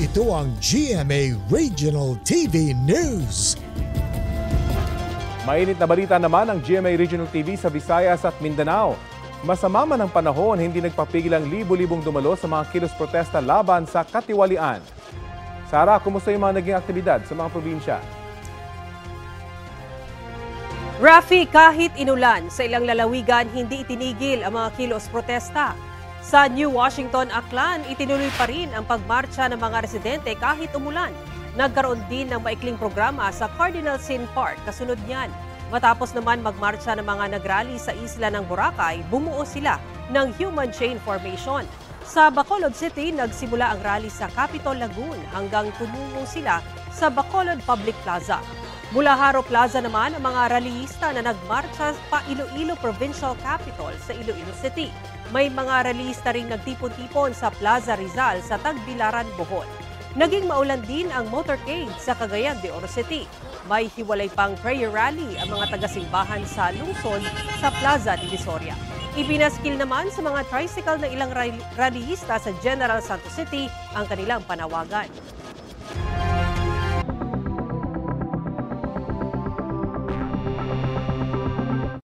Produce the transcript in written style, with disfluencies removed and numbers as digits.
Ito ang GMA Regional TV News. Mainit na balita naman ang GMA Regional TV sa Visayas at Mindanao. Masama man ang panahon, hindi nagpapigil ang libo-libong dumalo sa mga kilos protesta laban sa katiwalian. Sara, kumusta yung mga naging aktibidad sa mga probinsya? Rafi, kahit inulan, sa ilang lalawigan hindi itinigil ang mga kilos protesta. Sa New Washington, Aklan, itinuloy pa rin ang pagmarcha ng mga residente kahit umulan. Nagkaroon din ng maikling programa sa Cardinal Sin Park kasunod niyan. Matapos naman magmarcha ng mga nagrally sa isla ng Boracay, bumuo sila ng Human Chain Formation. Sa Bacolod City, nagsimula ang rally sa Capitol Lagoon hanggang tumungo sila sa Bacolod Public Plaza. Mula Haro Plaza naman ang mga rallyista na nagmarcha pa Iloilo Provincial Capital sa Iloilo City. May mga rallyista ring nagtipon-tipon sa Plaza Rizal sa Tagbilaran, Bohol. Naging maulan din ang motorcade sa Cagayan de Oro City. May hiwalay pang prayer rally ang mga taga-simbahan sa lungsod sa Plaza Divisoria. Ibinaskil naman sa mga tricycle na ilang rallyista sa General Santos City ang kanilang panawagan.